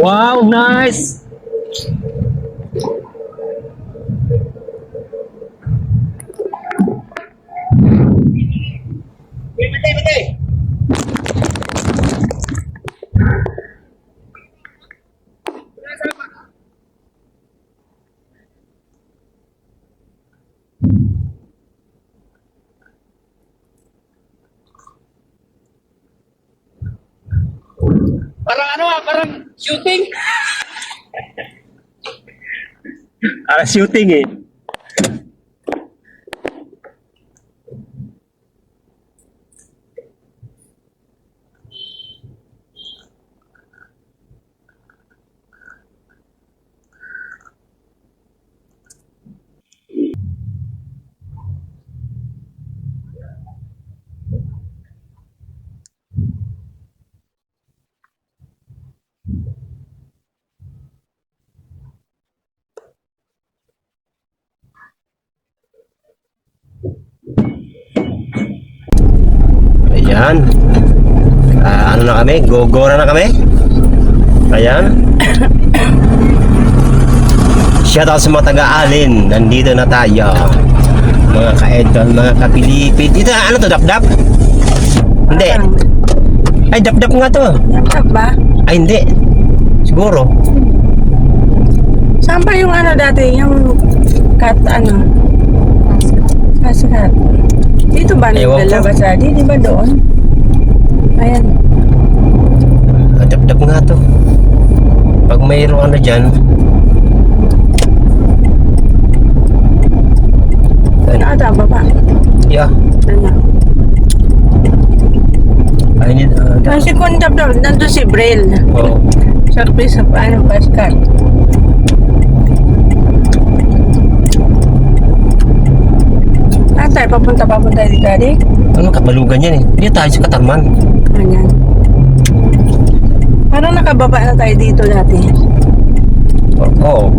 Wow, nice! Parang ano parang shooting. Parang shooting eh. Ayan. Ano na kami? Go na kami? Ayan. Shoutout sa mga taga-alin. Nandito na tayo. Mga ka-edol, mga ka-Pilipid. Ito, ano to? Dap-dap? Hindi. Ay, dap-dap nga to. Dap ba? Ay, hindi. Siguro. Saan pa yung ano dati? Yung cat ano? Kaskat. Dito ba Ewan ko. nagdala ba siya? Di ba doon? Ayan. Dap-dap nga to. Pag mayroong ano dyan. Ano ata ba ba? Yeah. Ano? I need Kasi kung dap nandun si Braille. oh. Sa piece of ano, kaskat. Tayo, papunta dito, Daddy. Ano Katalugan yan eh. Hindi tayo sa Katarman. Ayan. Parang nakababa na tayo dito dati. Oo.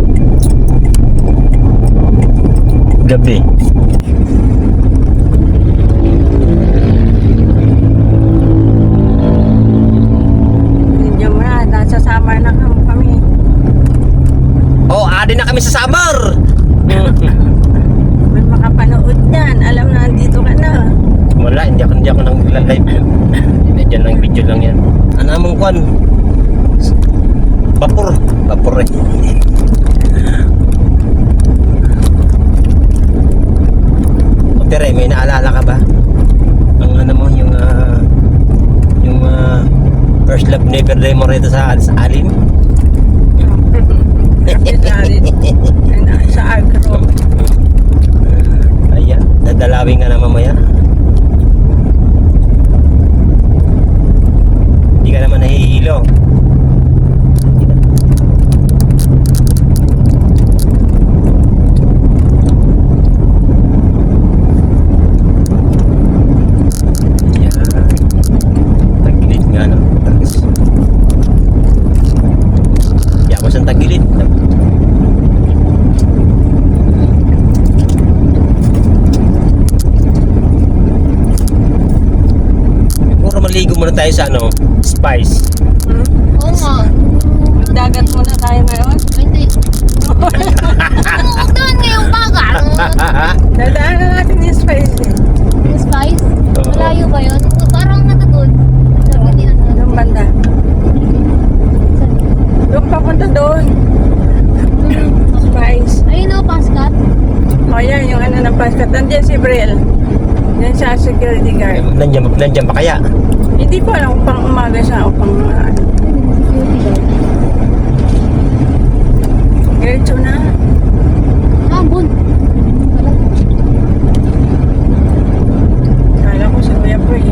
Gabi. Medyo na, nasa summer na kami. Oh, adi na kami sa summer. May makapanood yan. Alam na, nandito ka na. Wala, hindi ako nang live. Diyan lang video lang yan. Ano mong kwan? Vapor eh. O Tere, may naalala ka ba? Ang ano mo, yung first love never day mo rito sa Alin? Sa agro. Ayan, dadalawin ka na mamaya. Hindi ka naman nahihilo. Ayan. Tagilid nga no. Di ako sa tagilid. Maligo muna tayo sa ano, Spice. Oo nga. Dagat muna tayo ngayon. Hindi. Oo, doon ngayong bagal. Dadaanan natin yung spice eh. Yung spice? Oo. Malayo ba yun? Parang natutod. Sabi ni ano. Yung banda. Yung papunta doon. Spice. Ayun o, paskat. O yan, yung ano ng paskat. Nandiyan si Brel. Yan siya security guard. Nandiyan pa kaya? Hindi ko alam kung pang umaga siya o pang ano. Diretso na. Ambon. Wala. Kala ko si Kuya po eh.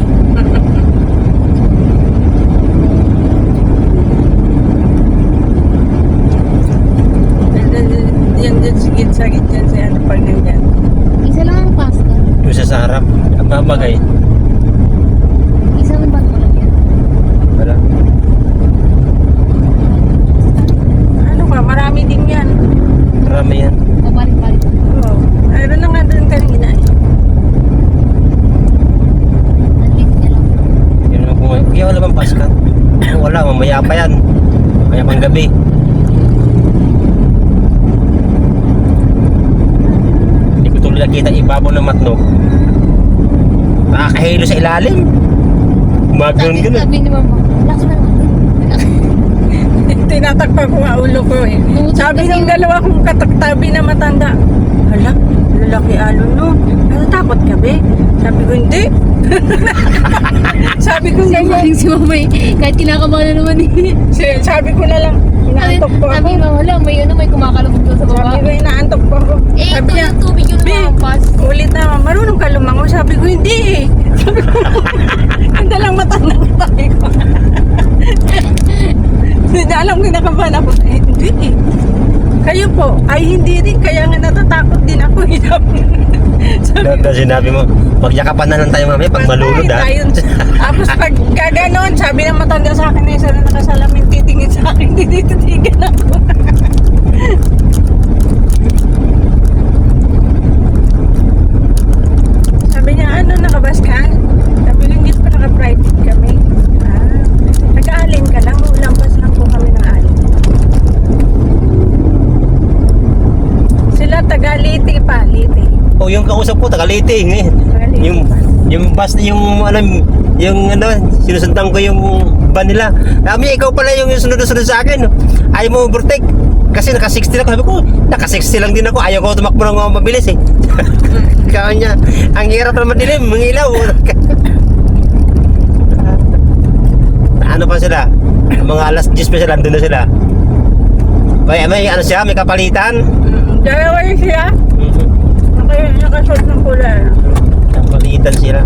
Yan dyan sa gitna sa ano pag nandyan. Isa lang ang paskat. Doon sa harap. Ang babagay. Isa lang ba lang yan? Wala. Ano ka, marami din yan. Marami yan. Pabalik-balik. Oo. Ayun na nga doon kanina eh. Nandito na lang. Yun lang kung kaya wala bang paskat? Wala, mamaya pa yan. Kaya panggabi. Hindi ko tuloy nakita ibabaw ng matnog. Nakakahilo sa ilalim. Magano'n gano'n. Sabi ni mama, lakas na naman. Tinatakpa ko nga ulo ko eh. Sabi ng dalawa kong kataktabi na matanda, hala, lalaki alon no. Natatakot ka be? Sabi ko, hindi. Sabi ko, Siya hindi. si mama eh. Kahit kinakabahan na naman eh. Sabi ko na lang, inaantok po Sabi ako. ni mama, wala, may kumakalabog doon sa baba. Sabi ko, inaantok po ako. Eh, Sabi ito niya, yung tubig yung "Be, lumampas. ulit na, marunong ka lumango. Sabi ko, hindi eh. Sabi ko, ang dalang matanda ko sabi ko. Hindi alam, kinakabahan ako. Eh, hindi eh. Kayo po, ay hindi rin. Kaya nga natatakot din ako. Sabi ko, Sinabi mo, magyakapan na lang tayo mamaya pag malunod ha. Tapos pag gaganon, sabi ng matanda sa akin na isa na nakasalamin, titingin sa akin, tititigan ako. Sabi niya, ano, nakabas ka? Sabi ko, hindi pa naka-private kami. Nag-aalin ka lang, ulampas lang po kami ng alin. Sila taga-Liti pa, Liti. O yung kausap ko, Tagaliting eh. Yung bus, yung ano, sinusundan ko yung van nila. Sabi, ikaw pala yung sunod-sunod sa akin. Ayaw mo overtake. Kasi naka-60 lang. Sabi ko, naka-60 lang din ako. Ayaw ko tumakbo ng mabilis eh. Kaya niya, ang hirap naman dilim, mangilaw. Ano pa sila? Mga alas 10 pa sila, andun na sila. May ano siya, may kapalitan. Dalawa yun siya. Nakasuot ng pula. Kapalitan sila.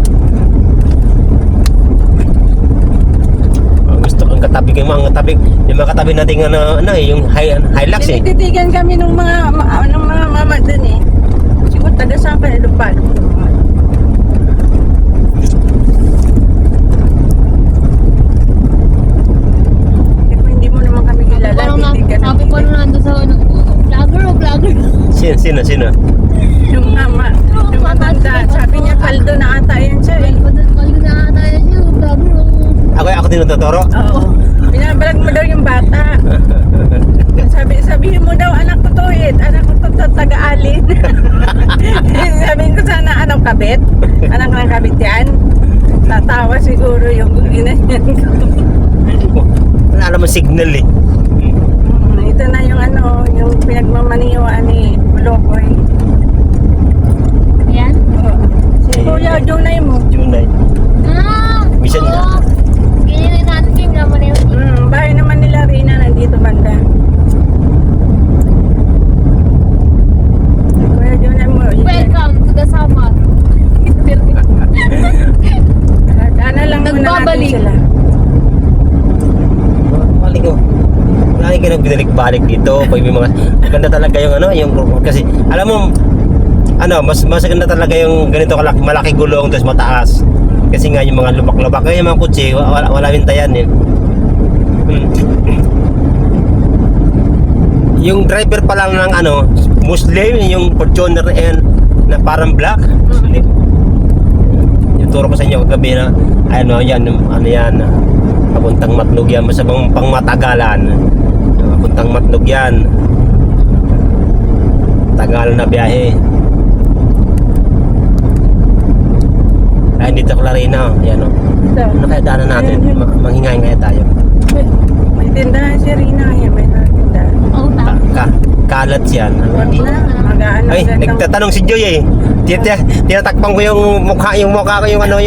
Gusto kong katabi yung mga katabi natin yung Hilux eh. Tinititigan kami ng mga mama dun eh. Siguro taga saan ka lupa. Hindi mo naman kami kilala. Sabi ko na nandun sa ano, vlogger. Sino? Yung mama, yung matanda. Sabi niya, kaldo na ata yan siya eh. Kali na tayo siya, vlogger. Ako tinututuro. Oo. Binabalag mo daw yung bata. Sabihin mo daw, anak ko to eh. Anak ko to taga-alin. Sabihin ko sana, anong kabit? Anak ng kabit yan? Tatawa siguro yung ginanyan ko. Wala naman signal eh. Ito na yung ano, yung pinagmamaniwaan ni Molokoy. Ayan. Si Kuya Junay mo. Junay. Mission oo. na. Ganyan na natin yung naman yun. Bahay naman nila Rina nandito banda. Kuya Junay mo. Welcome to the summer. Ano lang muna natin Nagbabalik. sila. Balik ko. Lagi ka nang binalik-balik dito. Pag may mga ganda talaga yung ano, yung kasi alam mo mas ganda talaga yung ganito malaki gulong tapos mataas. Kasi nga yung mga lubak-lubak yung mga kutsi wala bintayan eh. Yung driver pa lang ng ano, Muslim, yung Fortuner na parang black. Muslim. Yung turo ko sa inyo kagabi na ano yan, papuntang Matnog yan, basta pangmatagalan. Papuntang Matnog yan. Tagal na biyahe. Ay, dito ko Larina, yan o. Ano kaya daanan natin? Mangingay-ngay tayo. May tindahan si Rina. May tindahan. Oo, tama. Kalat yan. Wag na. Mag-aano Ay, agad ng- nagtatanong si Joy eh. Tinatakpan ko yung mukha ko yung ano.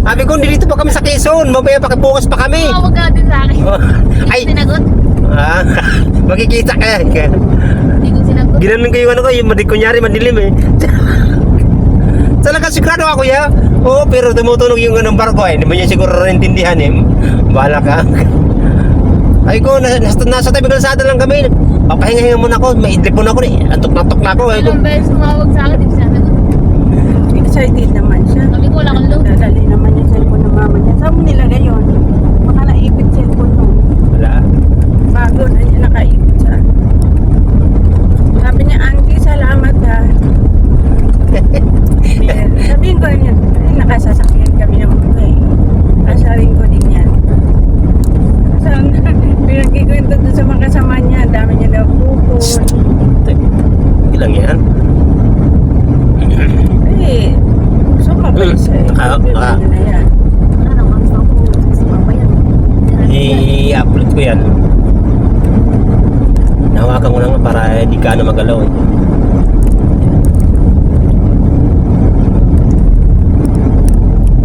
Sabi ko, dito pa kami sa Quezon. Mamaya pakibukas pa kami. Tumawag ka din sa akin. Ay, Sinagot? makikita ka. Hindi ko sinagot. Ginanon ko yung ano ko, yung kunyari madilim eh. Talaga sigurado ako ya. Oo, pero tumutunog yung anong barko eh. Hindi mo niya siguro naintindihan eh. Bahala ka. Ay ko, nasa tabi kalsada lang kami. Papahinga-hinga muna ako. Maidlip muna ako eh. Antok na ako eh. Ilang beses tumawag sa akin, hindi ko sinagot. Excited naman siya. Sabi ko, wala kang load. Dadali naman yung cellphone ng mama niya. Saan mo nilagay yun? Baka naipit cellphone mo. Wala. Bago na niya nakaipit siya. Sabi niya, Auntie, salamat ha. Sabihin ko niya, ay, nakasasakyan kami ng mga eh. Kasarin ko din yan. Saan? Pinagkikwento doon sa mga kasama niya, ang dami niya daw bukol. Hindi lang yan. Eh, sumabay siya eh. Ah. Bibili na yan. Wala na, kami sa ako. Sa papa yan. I-upload ko yan. Nahawakan ko lang nga para di ka na magalaw eh.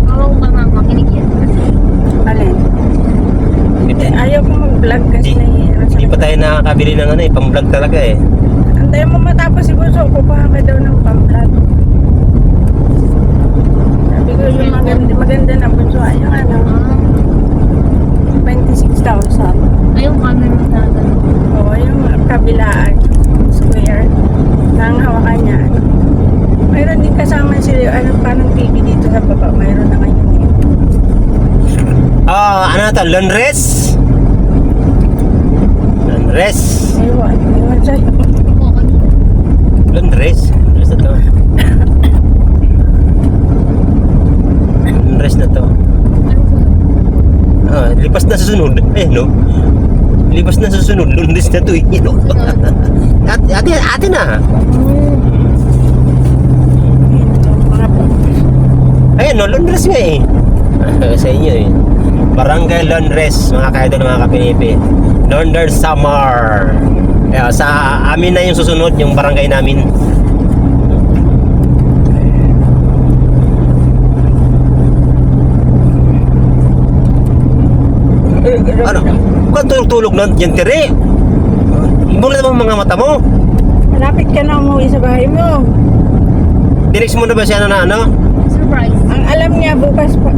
Oo, mga makinig yan. Alin? Hindi, Ayaw ko mag-vlog kasi Di- nahihirap sa hindi pa tayo nakakabili ng ano eh, pang-vlog talaga eh. Antayin mo matapos si Bunso, kukuha ka daw ng pamplot. Sabi ko yung maganda na Bunso, ay yung ano, 26,000. Ayun, camera na gano'n. Oo, yung kabilaan, square, nang hawakan niya. Mayroon din kasama sila, ano, parang TV dito sa baba, mayroon na ngayon eh. Ano to? Laundress? Laundress? Ewan sa'yo. Oo, ano? Laundress? Laundress na to. Laundress na to. Lipas na susunod. Eh, no? Lipas na susunod. Laundress na to eh. You know? Ate na. Ayun, no? Laundress nga eh. Sa inyo eh. Barangay Laundress, mga kaidol, mga kapinipi. Laundress Samar. Sa amin na yung susunod, yung barangay namin. Ano? Kung tulog-tulog na dyan, tiri. Ibang naman mga mata mo. Malapit ka na umuwi sa bahay mo. Dinex mo na ba siya na ano? Surprise. Ang alam niya bukas pa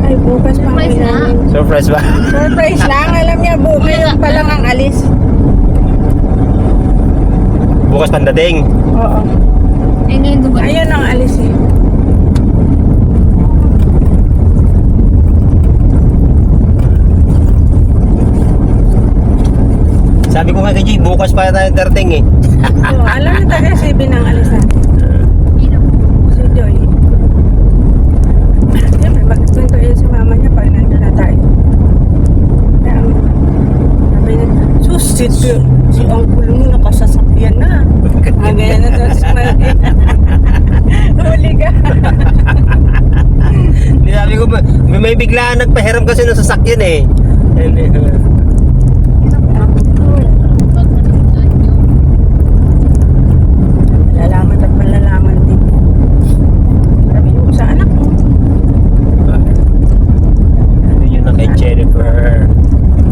Surprise na? Surprise ba? Surprise lang, alam niya ngayon pa lang ang alis. Bukas pandating. Oo. Eh, ngayon dumating. Ayun ang alis eh. Sabi ko nga kay Jay, bukas pa tayo darating eh. Oo, alam niya taga si Binang alis natin. Sino? Si Joy. Siyempre, magkwento yun si mama niya pag nandun na tayo. Kaya, sabi niya, sus, si Uncle mo nakasasakyan na. Ganyan na to, huli ka. Sabi ko, may biglaan nagpahiram kasi ng sasakyan eh. Lalaman at malalaman din. Sabi mo sa anak mo. Yun na kay Jennifer.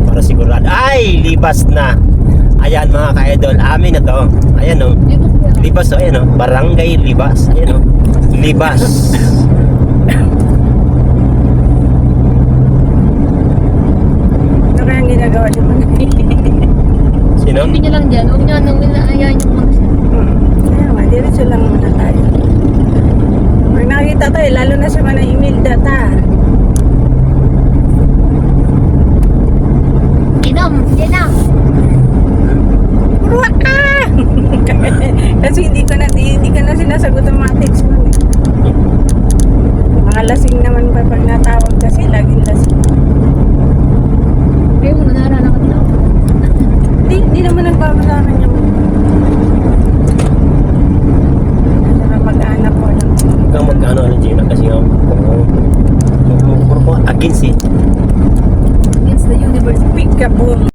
Para sigurado. Ay, libas na. Ayan mga ka-idol, amin na to. Ayan o. Libas o, ayan o. Barangay Libas. Ayan o. Libas. Ano kaya ang ginagawa niyo man? Sino? Hindi nyo lang dyan. Huwag nyo nang ayayin yung mga siya. Kaya nga, diretso lang muna tayo. Pag nakikita tayo, lalo na sa mga Imelda ta. Inom! Inom! Purwa ka! Kasi hindi ko na sinasagot ang mga text mo. Mga lasing naman pa pag natawag kasi, laging lasing. Ayaw mo, naharana ka nila. Hindi naman nagbabasa akin yung mag-anak ko lang. Ikaw magkano ano Gina kasi nga puro ko against eh. Against the universe. Pika boom.